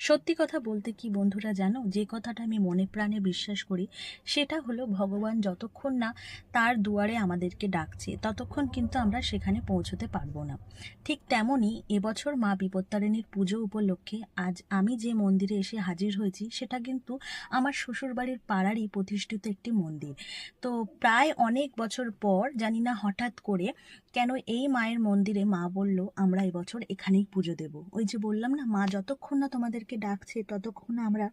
সত্যি কথা বলতে কি বন্ধুরা, জানো যে কথাটা আমি মনে প্রাণে বিশ্বাস করি, সেটা হলো ভগবান যতক্ষণ না তার দুয়ারে আমাদেরকে ডাকছে ততক্ষণ কিন্তু আমরা সেখানে পৌঁছতে পারবো না। ঠিক তেমনই এবছর মা বিপত্তারিণীর পুজো উপলক্ষে আজ আমি যে মন্দিরে এসে হাজির হয়েছি সেটা কিন্তু আমার শ্বশুরবাড়ির পাড়ারই প্রতিষ্ঠিত একটি মন্দির। তো প্রায় অনেক বছর পর জানি না হঠাৎ করে কেন এই মায়ের মন্দিরে মা বলল আমরা এবছর এখানেই পুজো দেব। ওই যে বললাম না, মা যতক্ষণ না তোমাদেরকে ডাকছে ততক্ষণ না আমরা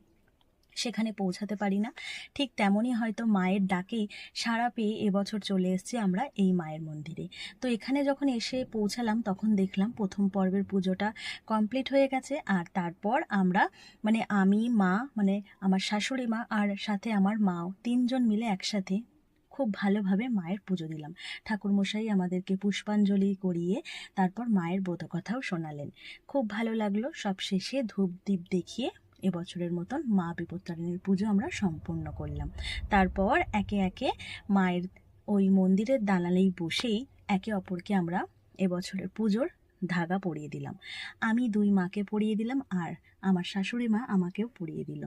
সেখানে পৌঁছাতে পারি না। ঠিক তেমনই হয়তো মায়ের ডাকেই সাড়া পেয়ে এবছর চলে এসেছি আমরা এই মায়ের মন্দিরে। তো এখানে যখন এসে পৌঁছালাম তখন দেখলাম প্রথম পর্বের পুজোটা কমপ্লিট হয়ে গেছে, আর তারপর আমরা আমি মা আমার শাশুড়ি মা আর সাথে আমার মাও তিনজন মিলে একসাথে খুব ভালোভাবে মায়ের পুজো দিলাম। ঠাকুরমশাই আমাদেরকে পুষ্পাঞ্জলি করিয়ে তারপর মায়ের ব্রতকথাও শোনালেন। খুব ভালো লাগলো। সব শেষে ধূপ দ্বীপ দেখিয়ে এবছরের মতন মা বিপত্তারিণীর পুজো আমরা সম্পূর্ণ করলাম। তারপর একে একে মায়ের ওই মন্দিরের দালানেই বসেই একে অপরকে আমরা এবছরের পুজোর ধাগা পরিয়ে দিলাম। আমি দুই মাকে পরিয়ে দিলাম আর আমার শাশুড়ি মা আমাকেও পরিয়ে দিল।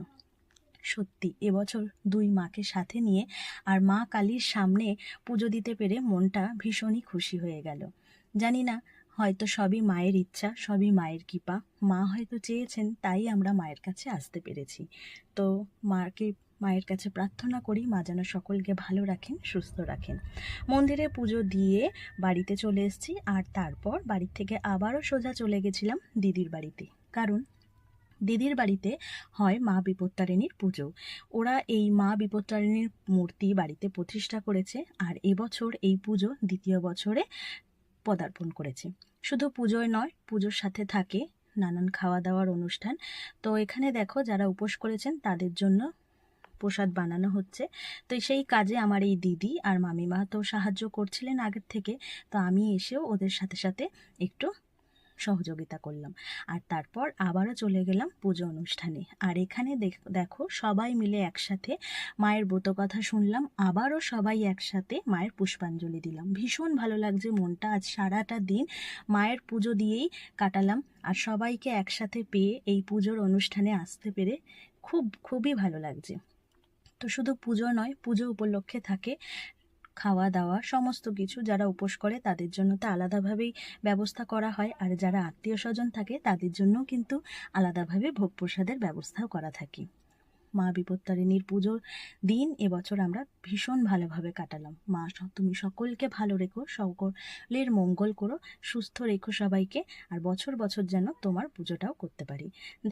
সত্যি এবছর দুই মাকে সাথে নিয়ে আর মা কালীর সামনে পুজো দিতে পেরে মনটা ভীষণই খুশি হয়ে গেল। জানি না, হয়তো সবই মায়ের ইচ্ছা, সবই মায়ের কৃপা। মা হয়তো চেয়েছেন তাই আমরা মায়ের কাছে আসতে পেরেছি। তো মায়ের কাছে প্রার্থনা করি মা যেন সকলকে ভালো রাখেন, সুস্থ রাখেন। মন্দিরে পুজো দিয়ে বাড়িতে চলে এসেছি, আর তারপর বাড়ি থেকে আবারও সোজা চলে গেছিলাম দিদির বাড়িতে। কারণ দিদির বাড়িতে হয় মা বিপত্তারিণীর পুজো। ওরা এই মা বিপত্তারিণীর মূর্তি বাড়িতে প্রতিষ্ঠা করেছে, আর এবছর এই পুজো দ্বিতীয় বছরে পদার্পণ করেছে। শুধু পুজোয় নয়, পুজোর সাথে থাকে নানান খাওয়া দাওয়ার অনুষ্ঠান। তো এখানে দেখো যারা উপোস করেছেন তাদের জন্য প্রসাদ বানানো হচ্ছে। তো সেই কাজে আমার এই দিদি আর মামিমা তো সাহায্য করছিলেন আগের থেকে। তো আমি এসেও ওদের সাথে সাথে একটু সহযোগিতা করলাম। আর তারপর আবারও চলে গেলাম পুজো অনুষ্ঠানে। আর এখানে দেখো সবাই মিলে একসাথে মায়ের ব্রতকথা শুনলাম, আবারও সবাই একসাথে মায়ের পুষ্পাঞ্জলি দিলাম। ভীষণ ভালো লাগছে মনটা। আজ সারাটা দিন মায়ের পুজো দিয়েই কাটালাম, আর সবাইকে একসাথে পেয়ে এই পুজোর অনুষ্ঠানে আসতে পেরে খুবই ভালো লাগছে। তো শুধু পুজো নয়, পুজো উপলক্ষে থাকে খাওয়া দাওয়া সমস্ত কিছু। যারা উপোস করে তাদের জন্য তো আলাদাভাবেই ব্যবস্থা করা হয়, আর যারা আত্মীয় স্বজন থাকে তাদের জন্যও কিন্তু আলাদাভাবে ভোগ প্রসাদের ব্যবস্থাও করা থাকে। মা বিপত্তারিণীর পুজোর দিন এবছর আমরা ভীষণ ভালোভাবে কাটালাম। মা তুমি সকলকে ভালো রেখো, সকলের মঙ্গল করো, সুস্থ রেখো সবাইকে, আর বছর বছর যেন তোমার পুজোটাও করতে পারি।